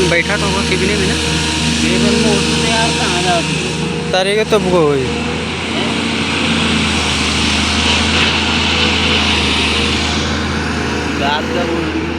लेकिन बैठा तो होगा केबिन में ना। केबल मोटर से यार कहाँ जाती है? तारे के तब को हुई रात का बोल रही